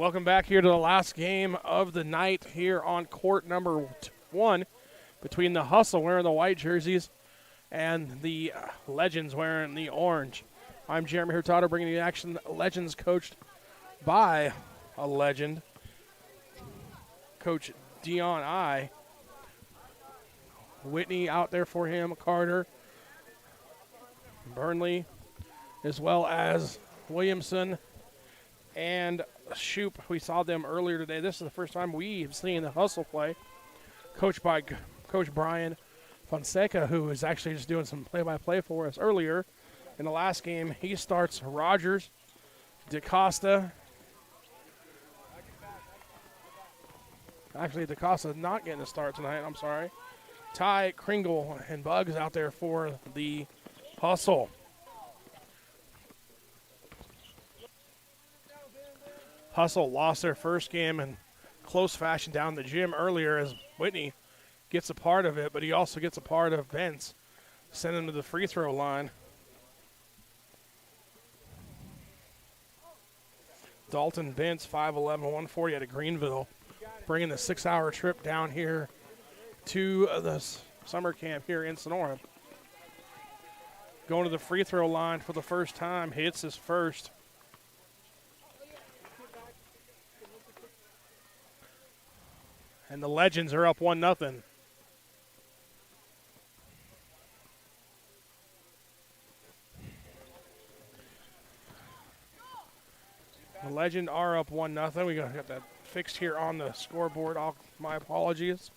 Welcome back here to the last game of the night here on court number 1 between the Hustle wearing the white jerseys and the Legends wearing the orange. I'm Jeremy Hurtado bringing you the action. Legends coached by a legend, Coach Dion I. Whitney out there for him, Carter, Burnley, as well as Williamson and Shoop. We saw them earlier today. This is the first time we've seen the Hustle play, coached by Coach Brian Fonseca, who is actually just doing some play-by-play for us earlier. In the last game, he starts Rogers, DaCosta. Actually, DaCosta not getting a start tonight. I'm sorry. Ty, Kringle, and Bugs out there for the Hustle. Hustle lost their first game in close fashion down the gym earlier as Whitney gets a part of it, but he also gets a part of Vince, sending him to the free throw line. Dalton Vince, 5'11", 140 out of Greenville, bringing the 6-hour trip down here to the summer camp here in Sonora. Going to the free throw line for the first time, hits his first. And the Legends are up 1-0. The Legend are up 1-0. We got that fixed here on the scoreboard. My apologies.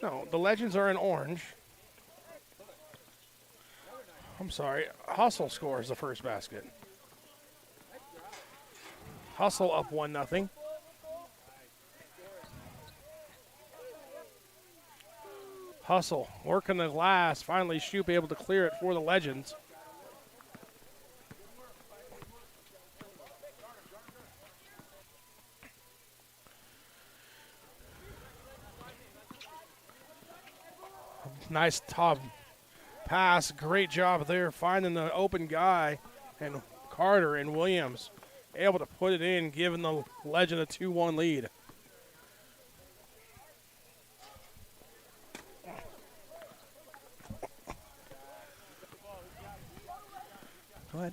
No, the Legends are in orange. I'm sorry. Hustle scores the first basket. Hustle up 1-0. Hustle working the glass. Finally, Shoop able to clear it for the Legends. Nice top pass. Great job there finding the open guy. And Carter and Williams able to put it in, giving the Legend a 2-1 lead. Go ahead.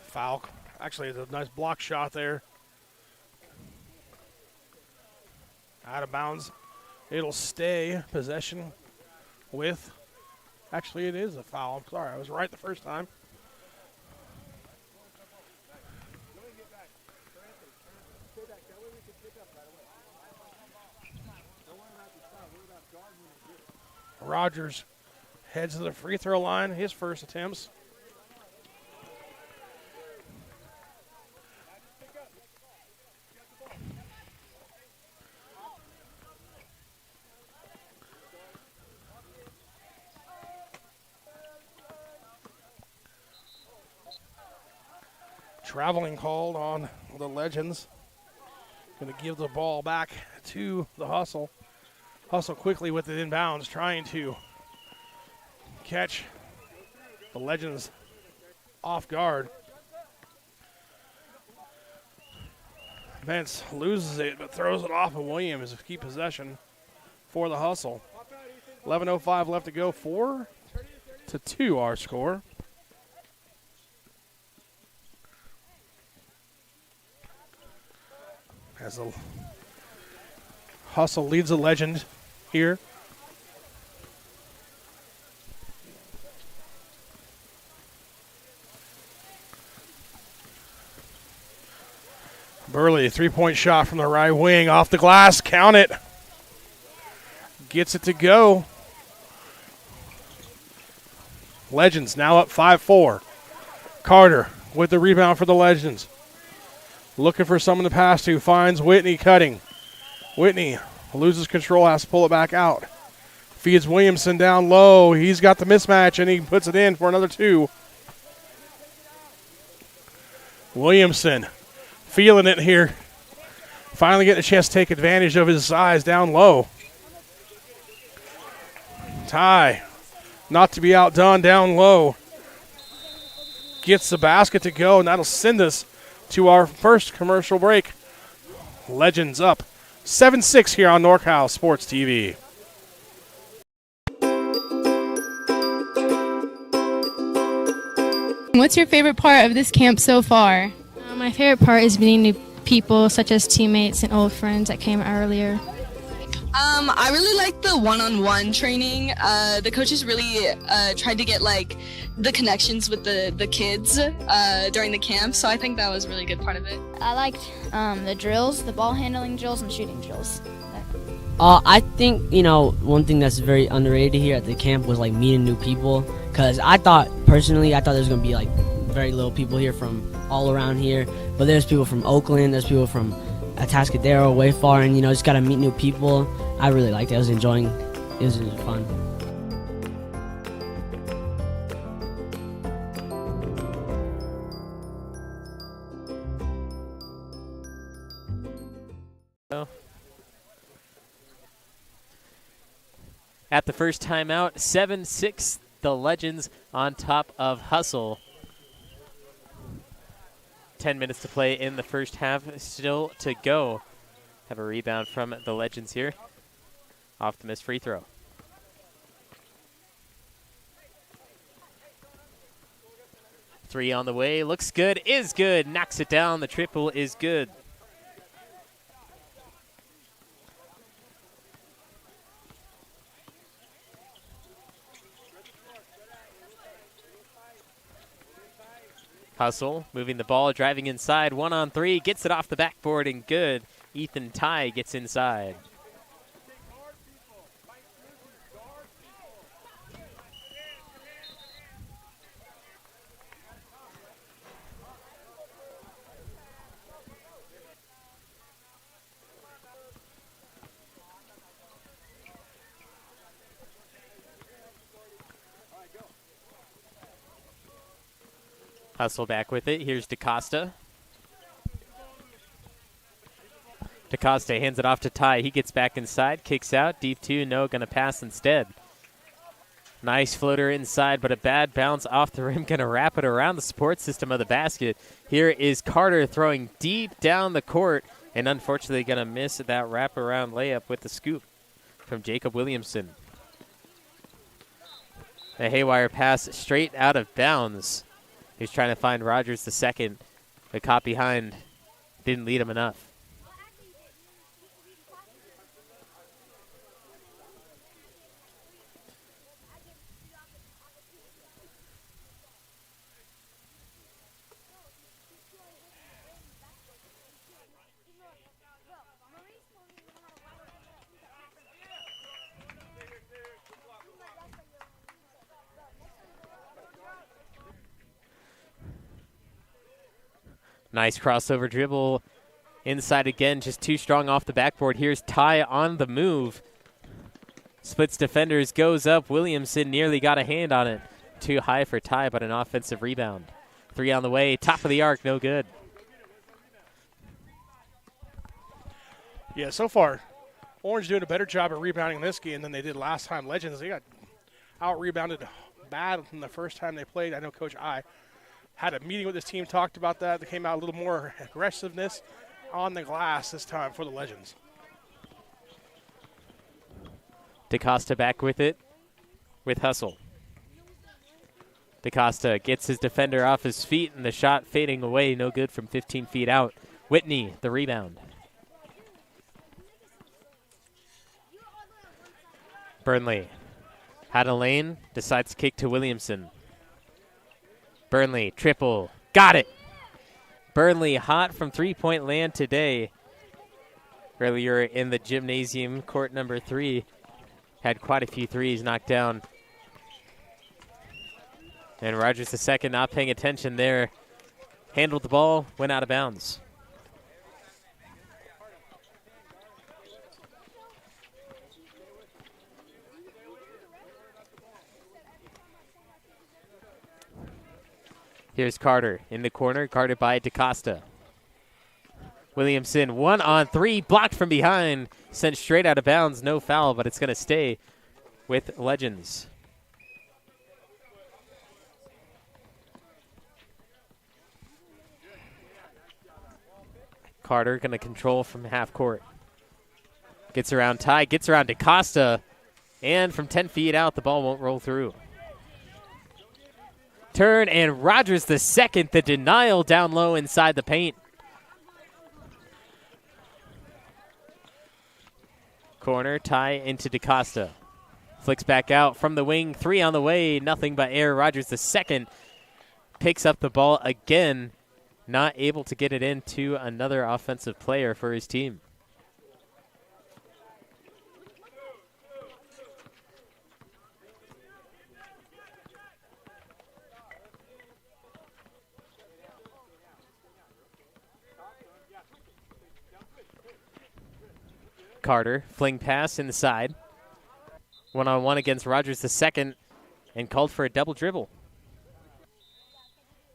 Foul. Actually, it's a nice block shot there. Out of bounds. It'll stay possession with. Actually, it is a foul. I'm sorry. I was right the first time. Rogers heads to the free throw line. His first attempts. Traveling called on the Legends. Going to give the ball back to the Hustle. Hustle quickly with it inbounds, trying to catch the Legends off guard. Vince loses it, but throws it off of Williams to keep possession for the Hustle. 11:05 left to go. 4-2 our score. As the Hustle leads the Legend here. Burley, three-point shot from the right wing, off the glass, count it. Gets it to go. Legends now up 5-4. Carter with the rebound for the Legends. Looking for someone to pass to. Finds Whitney cutting. Whitney loses control, has to pull it back out. Feeds Williamson down low. He's got the mismatch, and he puts it in for another 2. Williamson feeling it here. Finally getting a chance to take advantage of his size down low. Ty, not to be outdone down low. Gets the basket to go, and that'll send us to our first commercial break. Legends up 7-6 here on NorCal Sports TV. What's your favorite part of this camp so far? My favorite part is meeting new people, such as teammates and old friends that came earlier. I really like the one-on-one training. The coaches really tried to get the connections with the kids during the camp, so I think that was a really good part of it. I liked the drills, the ball handling drills and shooting drills. I think, one thing that's very underrated here at the camp was meeting new people, because I thought there was going to be very little people here from all around here, but there's people from Oakland, there's people from Atascadero, way far, and just got to meet new people. I really liked it. I was enjoying it. It was fun. At the first timeout, 7-6, the Legends on top of Hustle. 10 minutes to play in the first half, still to go. Have a rebound from the Legends here. Off the missed free throw. Three on the way, looks good, is good, knocks it down, the triple is good. Hustle, moving the ball, driving inside, 1-on-3, gets it off the backboard and good. Ethan Ty gets inside. Hustle back with it. Here's DaCosta. DaCosta hands it off to Ty. He gets back inside, kicks out. Deep 2, no, going to pass instead. Nice floater inside, but a bad bounce off the rim. Going to wrap it around the support system of the basket. Here is Carter throwing deep down the court, and unfortunately going to miss that wraparound layup with the scoop from Jacob Williamson. The haywire pass straight out of bounds. He's trying to find Rogers the second. The caught behind didn't lead him enough. Nice crossover dribble inside again, just too strong off the backboard. Here's Ty on the move. Splits defenders, goes up. Williamson nearly got a hand on it. Too high for Ty, but an offensive rebound. Three on the way, top of the arc, no good. Yeah, so far, Orange doing a better job of rebounding this game than they did last time. Legends, they got out-rebounded bad from the first time they played. I know Coach I had a meeting with his team, talked about that. They came out a little more aggressiveness on the glass this time for the Legends. DaCosta back with it with Hustle. DaCosta gets his defender off his feet, and the shot fading away, no good from 15 feet out. Whitney, the rebound. Burnley had a lane, decides to kick to Williamson. Burnley, triple, got it. Burnley hot from three-point land today. Earlier in the gymnasium, court number 3, had quite a few threes knocked down. And Rogers II not paying attention there. Handled the ball, went out of bounds. Here's Carter in the corner, guarded by DaCosta. Williamson, 1-on-3, blocked from behind, sent straight out of bounds, no foul, but it's going to stay with Legends. Carter going to control from half court. Gets around Ty, gets around DaCosta, and from 10 feet out, the ball won't roll through. Turn, and Rogers II, the denial down low inside the paint. Corner, Ty into DaCosta. Flicks back out from the wing, 3 on the way, nothing but air. Rogers II picks up the ball again, not able to get it into another offensive player for his team. Carter, fling pass inside. 1-on-1 against Rogers II, and called for a double dribble.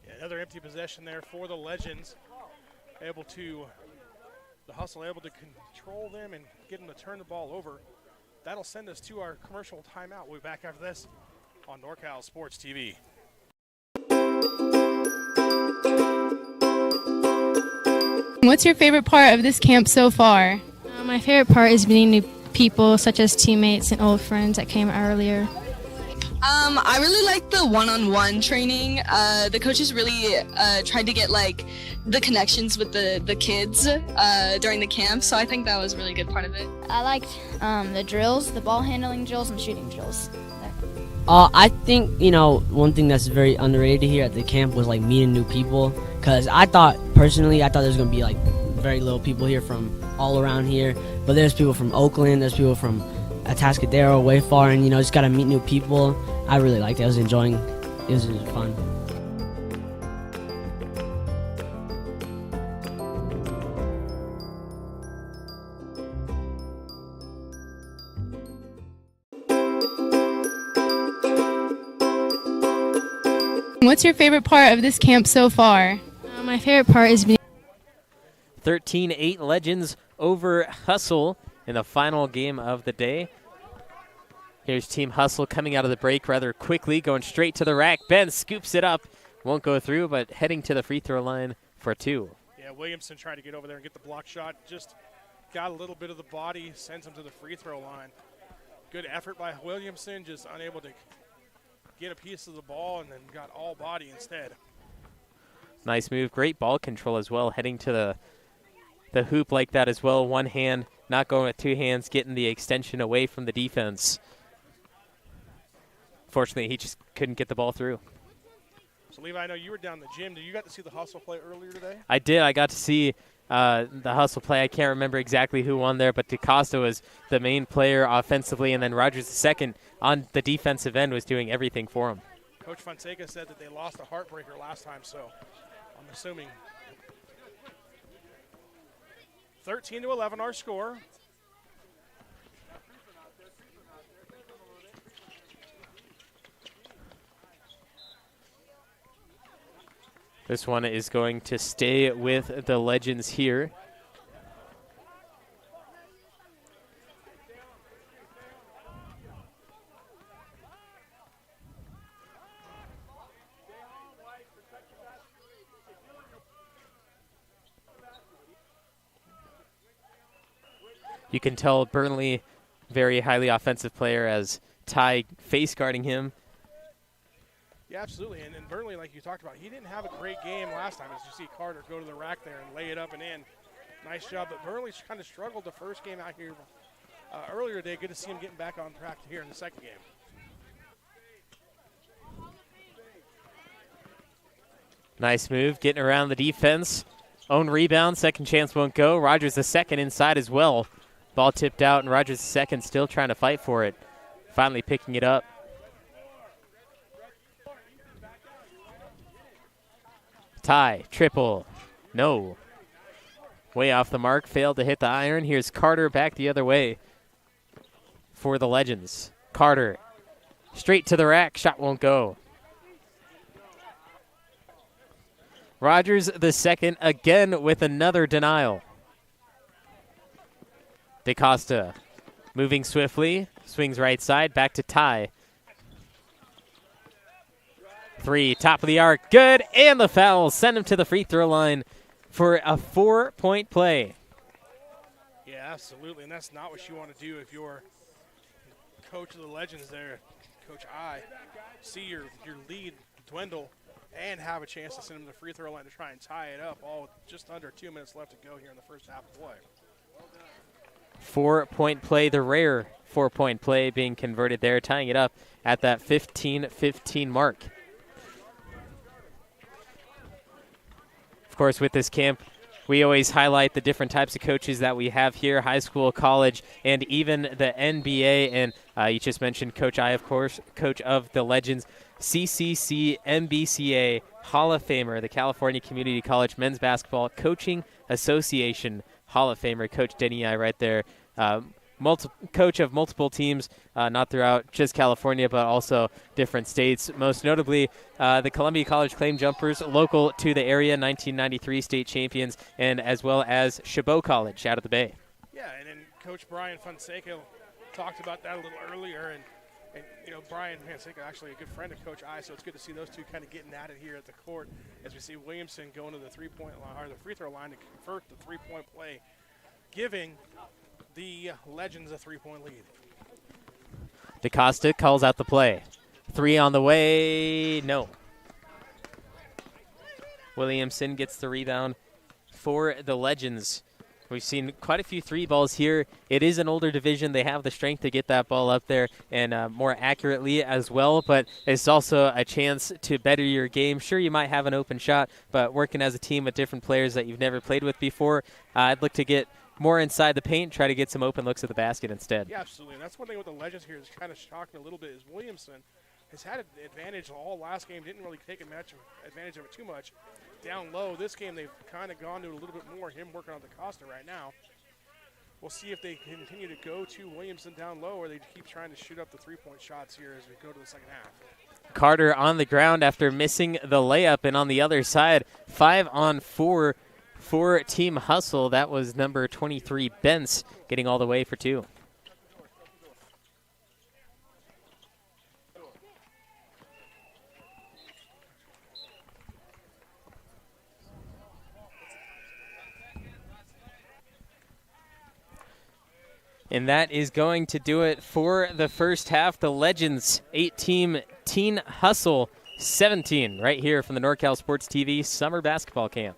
Yeah, another empty possession there for the Legends. The Hustle able to control them and get them to turn the ball over. That'll send us to our commercial timeout. We'll be back after this on NorCal Sports TV. What's your favorite part of this camp so far? My favorite part is meeting new people, such as teammates and old friends that came earlier. I really like the one-on-one training. The coaches really tried to get like the connections with the kids during the camp, so I think that was a really good part of it. I liked the drills, the ball handling drills, and shooting drills. I think, one thing that's very underrated here at the camp was like meeting new people, because I thought there was going to be like very little people here from all around here, but there's people from Oakland, there's people from Atascadero, way far, and just got to meet new people. I really liked it. I was enjoying it. It was fun. What's your favorite part of this camp so far? My favorite part is being 13-8 Legends over Hustle in the final game of the day. Here's Team Hustle coming out of the break rather quickly, going straight to the rack. Ben scoops it up. Won't go through, but heading to the free throw line for 2. Yeah, Williamson tried to get over there and get the block shot. Just got a little bit of the body, sends him to the free throw line. Good effort by Williamson, just unable to get a piece of the ball and then got all body instead. Nice move. Great ball control as well, heading to the hoop like that as well. One hand, not going with 2 hands, getting the extension away from the defense. Fortunately, he just couldn't get the ball through. So, Levi, I know you were down in the gym. Did you get to see the Hustle play earlier today? I did. I got to see the Hustle play. I can't remember exactly who won there, but DaCosta was the main player offensively, and then Rogers II on the defensive end was doing everything for him. Coach Fonseca said that they lost a heartbreaker last time, so I'm assuming 13-11 our score. This one is going to stay with the Legends here. You can tell Burnley, very highly offensive player, as Ty face guarding him. Yeah, absolutely. And Burnley, like you talked about, he didn't have a great game last time. As you see Carter go to the rack there and lay it up and in. Nice job. But Burnley's kind of struggled the first game out here earlier today. Good to see him getting back on track here in the second game. Nice move, getting around the defense. Own rebound, second chance won't go. Rogers II inside as well. Ball tipped out, and Rogers II still trying to fight for it. finally picking it up. Ty, triple, no. Way off the mark, failed to hit the iron. Here's Carter back the other way for the Legends. Carter, straight to the rack, shot won't go. Rogers the second, again with another denial. DeCosta moving swiftly, swings right side, back to Ty. 3, top of the arc, good, and the foul. Send him to the free throw line for a 4-point play. Yeah, absolutely, and that's not what you want to do if you're coach of the Legends there, Coach I. See your lead dwindle and have a chance to send him to the free throw line to try and tie it up, all with just under 2 minutes left to go here in the first half of play. 4-point play, the rare 4-point play being converted there, tying it up at that 15-15 mark. Of course, with this camp, we always highlight the different types of coaches that we have here, high school, college, and even the NBA. And you just mentioned Coach I, of course, coach of the Legends, CCC, MBCA, Hall of Famer, the California Community College Men's Basketball Coaching Association Hall of Famer, Coach Denny I right there. Coach of multiple teams, not throughout just California, but also different states. Most notably, the Columbia College Claim Jumpers, local to the area, 1993 state champions, and as well as Chabot College out of the Bay. Yeah, and then Coach Brian Fonseca talked about that a little earlier, and you know, Brian Fonseca actually a good friend of Coach I, so it's good to see those two kind of getting at it here at the court as we see Williamson going to the three-point line or the free throw line to convert the three-point play, giving the Legends a 3-point lead. DeCosta calls out the play. 3 on the way, no. Williamson gets the rebound for the Legends. We've seen quite a few 3 balls here. It is an older division. They have the strength to get that ball up there and more accurately as well, but it's also a chance to better your game. Sure, you might have an open shot, but working as a team with different players that you've never played with before, I'd look to get more inside the paint, try to get some open looks at the basket instead. Yeah, absolutely. And that's one thing with the Legends here is kind of shocking a little bit is Williamson has had an advantage all last game, didn't really take advantage of it too much. Down low, this game they've kind of gone to it a little bit more, him working on DeCosta right now. We'll see if they continue to go to Williamson down low or they keep trying to shoot up the 3-point shots here as we go to the second half. Carter on the ground after missing the layup, and on the other side, 5-on-4 for Team Hustle. That was number 23, Bence, getting all the way for 2. And that is going to do it for the first half. The Legends 18, Teen Hustle 17, right here from the NorCal Sports TV Summer Basketball Camp.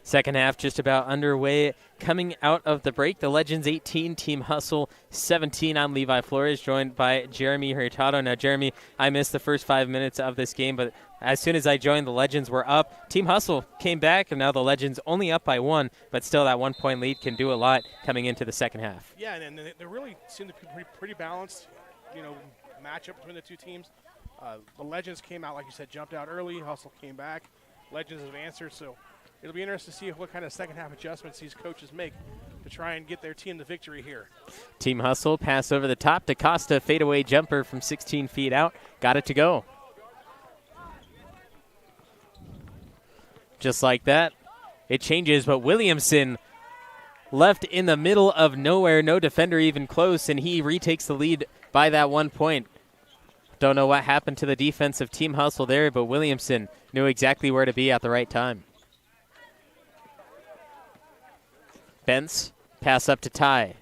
Second half just about underway. Coming out of the break, the Legends 18, Team Hustle 17. I'm Levi Flores, joined by Jeremy Hurtado. Now, Jeremy, I missed the first 5 minutes of this game, but as soon as I joined, the Legends were up. Team Hustle came back, and now the Legends only up by 1, but still that 1-point lead can do a lot coming into the second half. Yeah, and they really seem to be pretty balanced, matchup between the two teams. The Legends came out, like you said, jumped out early. Hustle came back. Legends have answered, so it'll be interesting to see what kind of second half adjustments these coaches make to try and get their team the victory here. Team hustle, pass over the top. DaCosta, fadeaway jumper from 16 feet out. Got it to go. Just like that, it changes, but Williamson left in the middle of nowhere, no defender even close, and he retakes the lead by that 1 point. Don't know what happened to the defense of Team Hustle there, but Williamson knew exactly where to be at the right time. Bentz, pass up to Ty.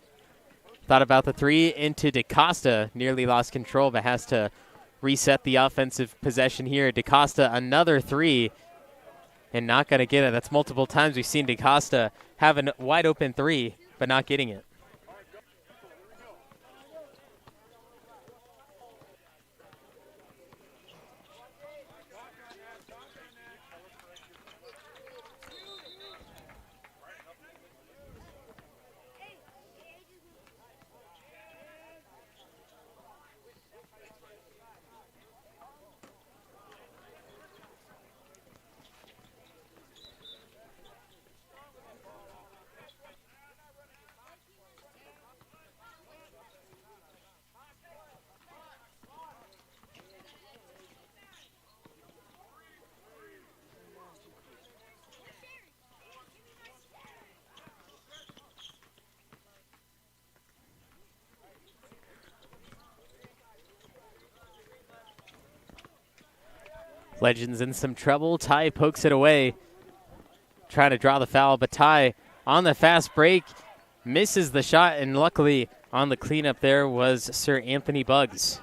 Thought about the three into DaCosta, nearly lost control, but has to reset the offensive possession here. DaCosta, another three, and not going to get it. That's multiple times we've seen DaCosta have a wide open three, but not getting it. Legends in some trouble. Ty pokes it away, trying to draw the foul, but Ty on the fast break misses the shot, and luckily on the cleanup there was Sir Anthony Buggs.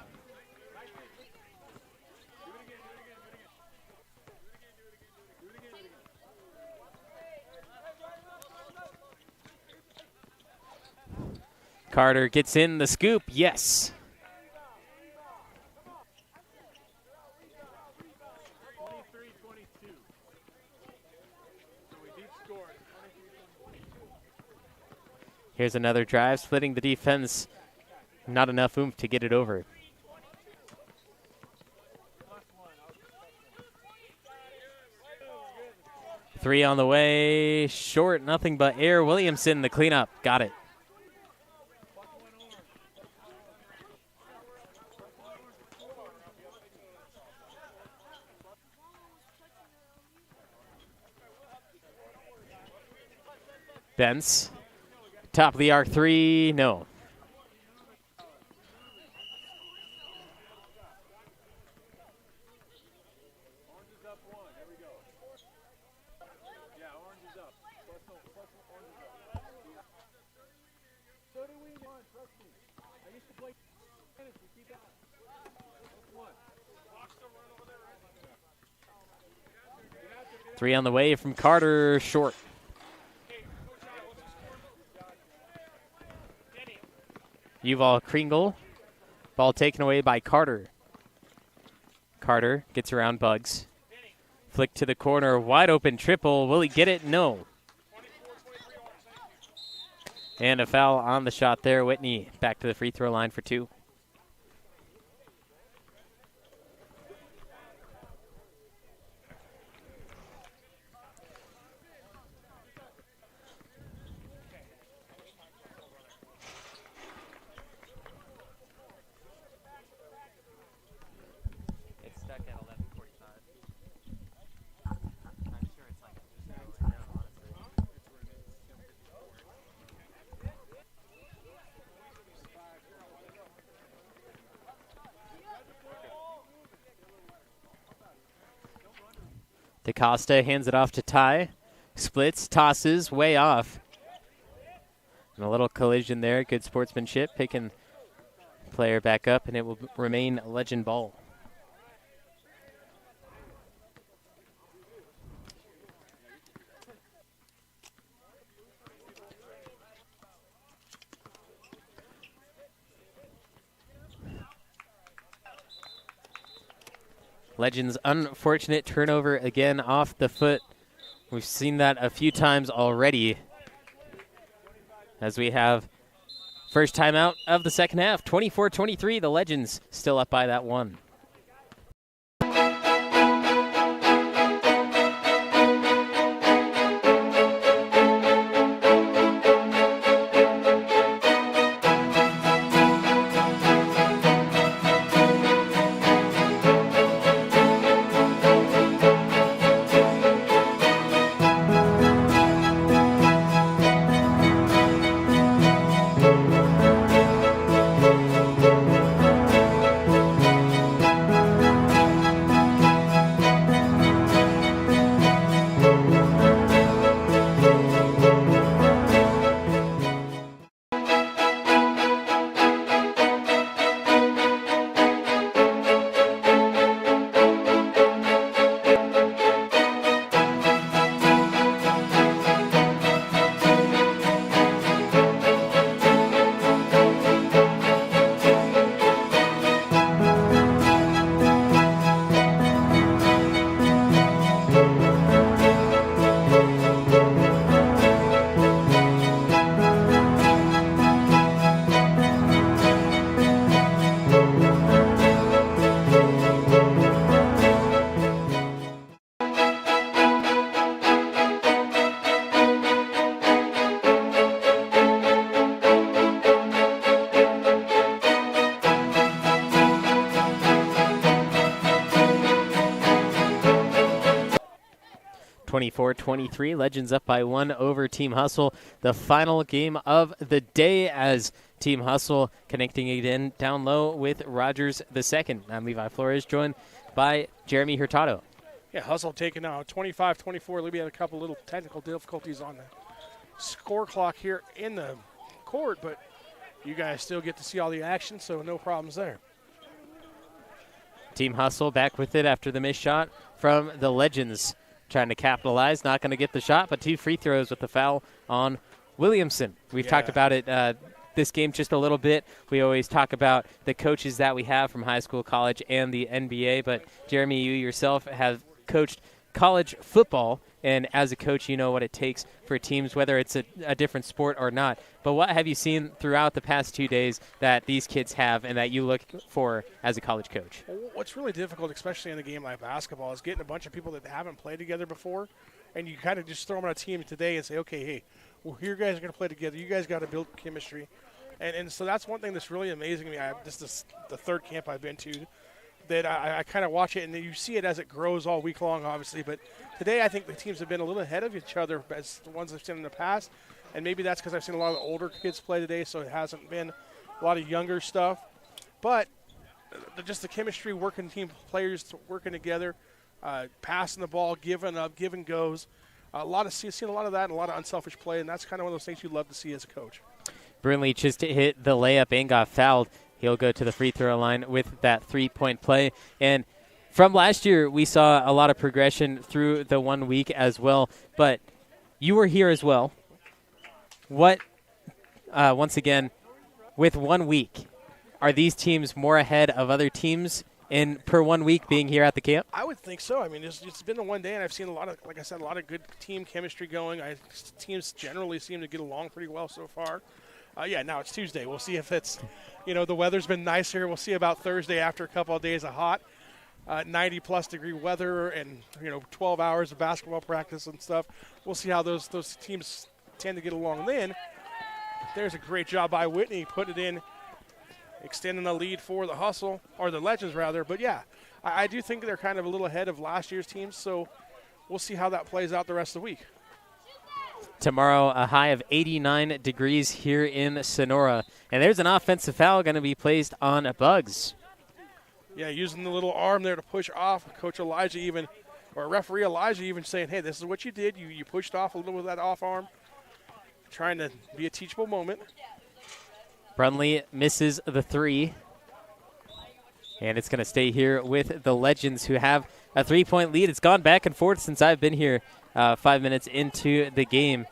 Carter gets in the scoop. Yes. Here's another drive, splitting the defense. Not enough oomph to get it over. Three on the way, short, nothing but air. Williamson, the cleanup, got it. Bentz. Top of the arc three, no. Three on the way from Carter, short. Yuval Kringle. Ball taken away by Carter. Carter gets around Buggs. Flick to the corner, wide open triple. Will he get it? No. And a foul on the shot there. Whitney back to the free throw line for two. DaCosta hands it off to Ty. Splits, tosses, way off. And a little collision there. Good sportsmanship. Picking player back up, and it will remain Legend ball. Legends unfortunate turnover again off the foot. We've seen that a few times already as we have first timeout of the second half. 24-23, the Legends still up by that one. 24-23, Legends up by 1 over Team Hustle. The final game of the day as Team Hustle connecting again down low with Rogers II. I'm Levi Flores, joined by Jeremy Hurtado. Yeah, Hustle taking out 25-24. Libby had a couple little technical difficulties on the score clock here in the court, but you guys still get to see all the action, so no problems there. Team Hustle back with it after the missed shot from the Legends. Trying to capitalize, not going to get the shot, but 2 free throws with the foul on Williamson. We've talked about it this game just a little bit. We always talk about the coaches that we have from high school, college, and the NBA. But, Jeremy, you yourself have coached college football, and as a coach, you know what it takes for teams, whether it's a different sport or not. But what have you seen throughout the past 2 days that these kids have and that you look for as a college coach? Well, what's really difficult, especially in a game like basketball, is getting a bunch of people that haven't played together before, and you kind of just throw them on a team today and say, okay, hey, well, you guys are going to play together. You guys got to build chemistry. And so that's one thing that's really amazing to me. This is the third camp I've been to, that I kind of watch it, and you see it as it grows all week long, obviously. But today I think the teams have been a little ahead of each other as the ones I've seen in the past. And maybe that's because I've seen a lot of the older kids play today, so it hasn't been a lot of younger stuff. But just the chemistry, working team players working together, passing the ball, giving up, giving goes. Seen a lot of that and a lot of unselfish play, and that's kind of one of those things you love to see as a coach. Brunley just hit the layup and got fouled. He'll go to the free throw line with that 3-point play. And from last year, we saw a lot of progression through the 1 week as well. But you were here as well. What, once again, with 1 week, are these teams more ahead of other teams per 1 week being here at the camp? I would think so. I mean, it's been the one day, and I've seen a lot of, like I said, a lot of good team chemistry going. Teams generally seem to get along pretty well so far. Now it's Tuesday. We'll see if it's, the weather's been nice here. We'll see about Thursday after a couple of days of hot, 90-plus degree weather and, 12 hours of basketball practice and stuff. We'll see how those teams tend to get along then. There's a great job by Whitney putting it in, extending the lead for the Hustle, or the Legends rather. But, yeah, I do think they're kind of a little ahead of last year's teams, so we'll see how that plays out the rest of the week. Tomorrow, a high of 89 degrees here in Sonora. And there's an offensive foul going to be placed on Bugs. Yeah, using the little arm there to push off. Coach Elijah referee Elijah even saying, hey, this is what you did. You pushed off a little with that off arm. Trying to be a teachable moment. Brunley misses the 3. And it's going to stay here with the Legends, who have a 3-point lead. It's gone back and forth since I've been here 5 minutes into the game.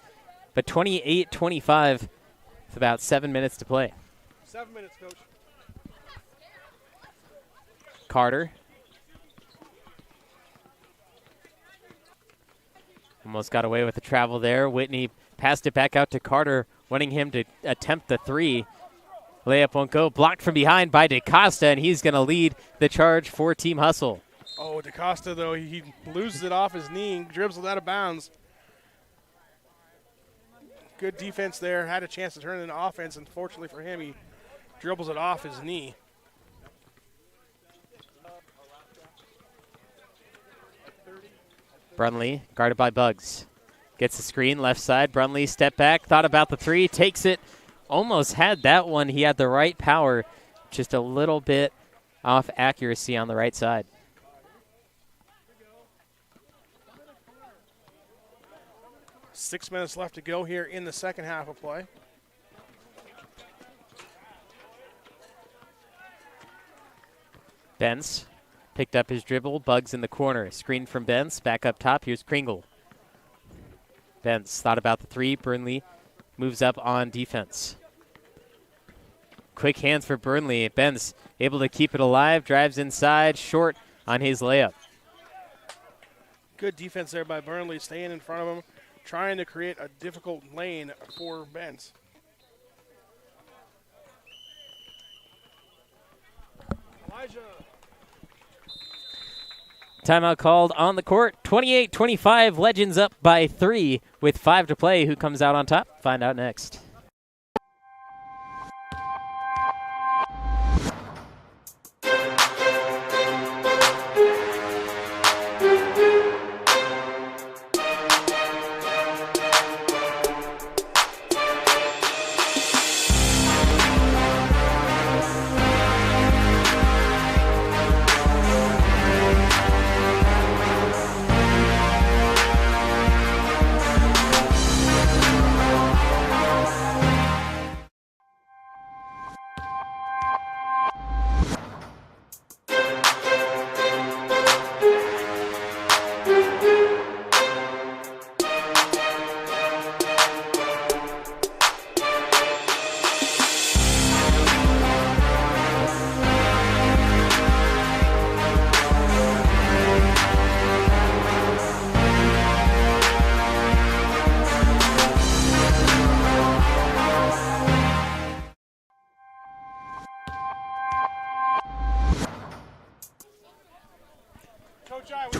But 28-25 with about 7 minutes to play. 7 minutes, Coach. Carter. Almost got away with the travel there. Whitney passed it back out to Carter, wanting him to attempt the 3. Layup won't go. Blocked from behind by DaCosta, and he's going to lead the charge for Team Hustle. Oh, DaCosta, though, he loses it off his knee and dribbles it out of bounds. Good defense there. Had a chance to turn it into offense. Unfortunately for him, he dribbles it off his knee. Brunley, guarded by Bugs. Gets the screen, left side. Brunley, step back, thought about the 3, takes it. Almost had that one. He had the right power, just a little bit off accuracy on the right side. Six minutes left to go here in the second half of play. Bentz picked up his dribble. Bugs in the corner. Screen from Bentz. Back up top. Here's Kringle. Bentz thought about the 3. Burnley moves up on defense. Quick hands for Burnley. Bentz able to keep it alive. Drives inside. Short on his layup. Good defense there by Burnley, staying in front of him, trying to create a difficult lane for Bentz. Elijah. Timeout called on the court. 28-25, Legends up by 3 with 5 to play. Who comes out on top? Find out next.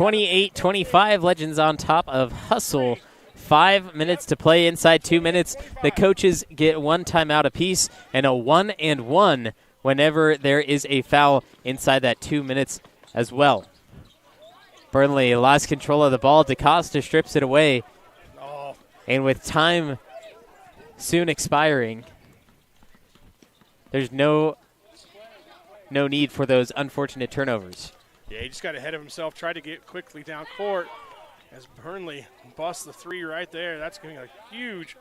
28-25, Legends on top of Hustle. 5 minutes to play inside 2 minutes. The coaches get one timeout apiece and a 1-and-1 whenever there is a foul inside that 2 minutes as well. Burnley lost control of the ball. DaCosta strips it away. And with time soon expiring, there's no need for those unfortunate turnovers. Yeah, he just got ahead of himself, tried to get quickly down court as Burnley busts the three right there. That's going to be a huge.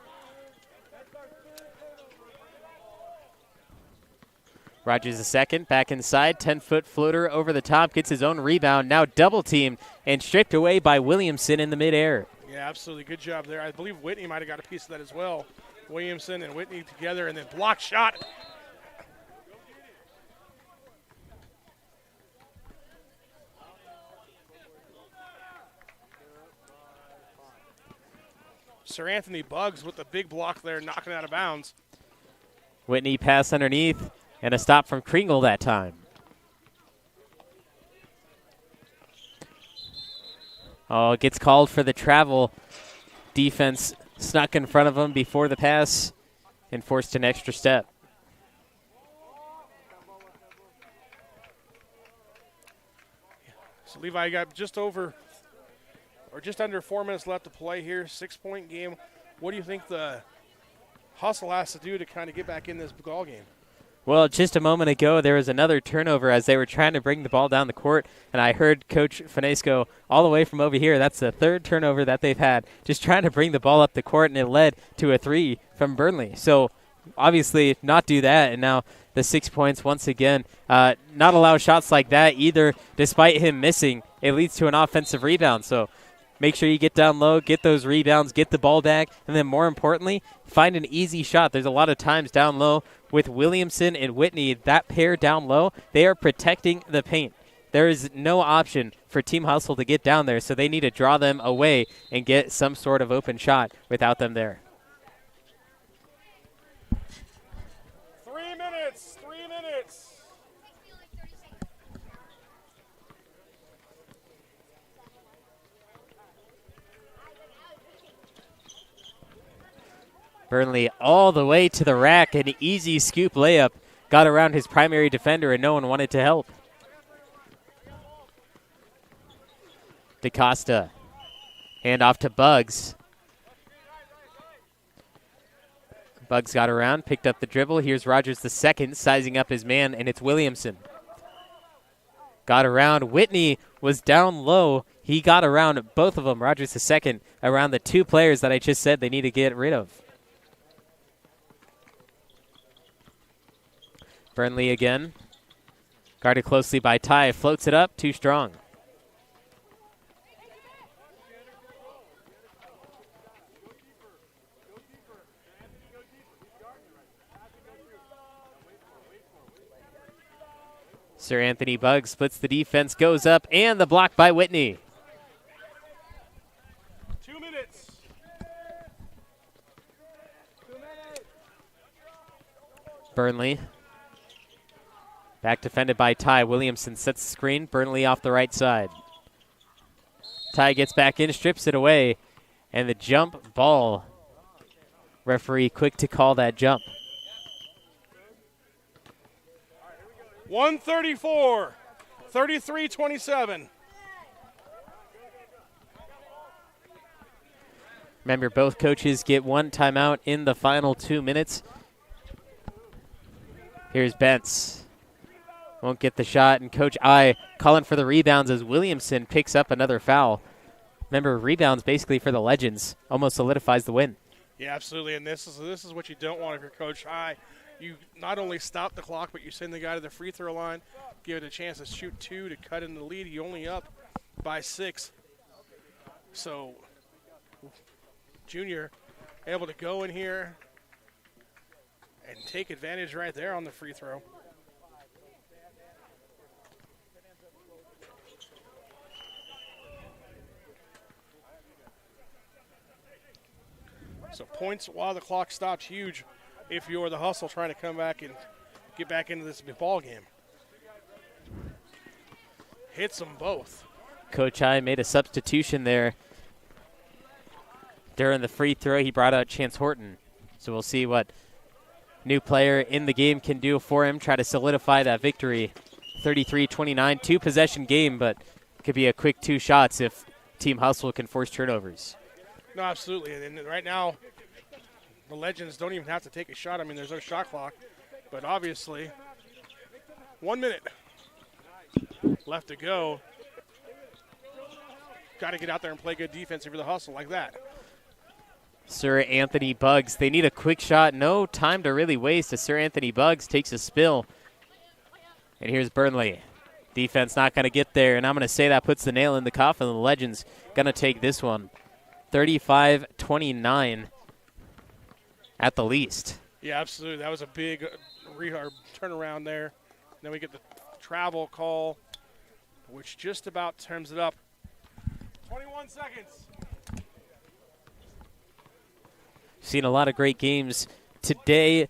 Rogers the second, back inside, 10-foot floater over the top, gets his own rebound, now double-teamed and stripped away by Williamson in the midair. Yeah, absolutely. Good job there. I believe Whitney might have got a piece of that as well. Williamson and Whitney together, and then block shot. Sir Anthony Buggs with the big block there, knocking it out of bounds. Whitney pass underneath, and a stop from Kringle that time. Oh, gets called for the travel. Defense snuck in front of him before the pass and forced an extra step. So Levi got just over or just under 4 minutes left to play here. 6-point game. What do you think the Hustle has to do to kind of get back in this ball game? Well, just a moment ago, there was another turnover as they were trying to bring the ball down the court, and I heard Coach Finesco all the way from over here. That's the third turnover that they've had, just trying to bring the ball up the court, and it led to a three from Burnley. So, obviously, not do that, and now the 6 points once again. Not allow shots like that either, despite him missing. It leads to an offensive rebound, so make sure you get down low, get those rebounds, get the ball back, and then more importantly, find an easy shot. There's a lot of times down low with Williamson and Whitney, that pair down low, they are protecting the paint. There is no option for Team Hustle to get down there, so they need to draw them away and get some sort of open shot without them there. 3 minutes, 3 minutes. Burnley all the way to the rack, an easy scoop layup. Got around his primary defender, and no one wanted to help. DaCosta, hand off to Buggs. Buggs got around, picked up the dribble. Here's Rogers the second, sizing up his man, and it's Williamson. Got around. Whitney was down low. He got around both of them, Rogers the second, around the two players that I just said they need to get rid of. Burnley again. Guarded closely by Ty. Floats it up. Too strong. Sir Anthony Buggs splits the defense, goes up, and the block by Whitney. 2 minutes. Burnley. Back defended by Ty. Williamson sets the screen. Burnley off the right side. Ty gets back in, strips it away, and the jump ball. Referee quick to call that jump. 134, 33-27. Remember, both coaches get one timeout in the final 2 minutes. Here's Bentz. Won't get the shot, and Coach I calling for the rebounds as Williamson picks up another foul. Remember, rebounds basically for the Legends almost solidifies the win. Yeah, absolutely, and this is what you don't want if you're Coach I. You not only stop the clock, but you send the guy to the free throw line, give it a chance to shoot two to cut in the lead. He only up by 6. So, Junior able to go in here and take advantage right there on the free throw. So points while the clock stops, huge if you're the Hustle trying to come back and get back into this ball game. Hits them both. Coach I made a substitution there during the free throw. He brought out Chance Horton. So we'll see what new player in the game can do for him, try to solidify that victory. 33-29, two-possession game, but it could be a quick 2 shots if Team Hustle can force turnovers. No, absolutely. And right now, the Legends don't even have to take a shot. I mean, there's no shot clock. But obviously, 1 minute left to go. Got to get out there and play good defense if you're the Hustle like that. Sir Anthony Buggs, they need a quick shot. No time to really waste as Sir Anthony Buggs takes a spill. And here's Burnley. Defense not going to get there, and I'm going to say that puts the nail in the coffin. The Legends going to take this one. 35-29 at the least. Yeah, absolutely. That was a big turnaround there. Then we get the travel call, which just about turns it up. 21 seconds. Seen a lot of great games today.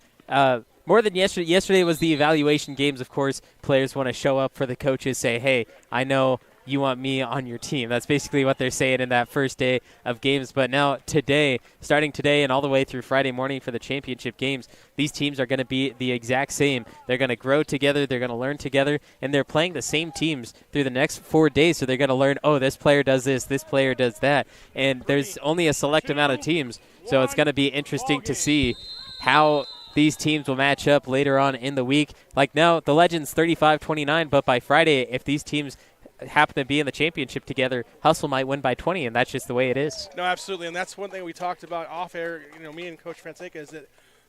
More than yesterday. Yesterday was the evaluation games, of course. Players want to show up for the coaches, say, hey, I know you want me on your team. That's basically what they're saying in that first day of games. But now today, starting today and all the way through Friday morning for the championship games, these teams are going to be the exact same. They're going to grow together. They're going to learn together. And they're playing the same teams through the next 4 days. So they're going to learn, oh, this player does this player does that. And there's only a select amount of teams. So it's going to be interesting to see how these teams will match up later on in the week. Like now, the Legends 35-29, but by Friday, if these teams happen to be in the championship together, Hustle might win by 20, and that's just the way it is. No, absolutely, and that's one thing we talked about off air, me and Coach Fonseca, is that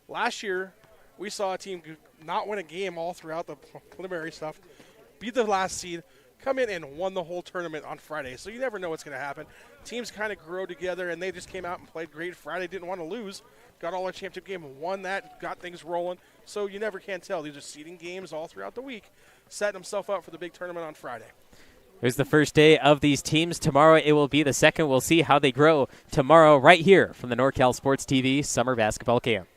last year we saw a team not win a game all throughout the preliminary stuff, beat the last seed, come in and won the whole tournament on Friday. So you never know what's going to happen. Teams kind of grow together, and they just came out and played great Friday, didn't want to lose, got all our championship game and won that, got things rolling. So you never can tell. These are seeding games all throughout the week, setting themselves up for the big tournament on Friday. Here's the first day of these teams. Tomorrow it will be the second. We'll see how they grow tomorrow right here from the NorCal Sports TV Summer Basketball Camp.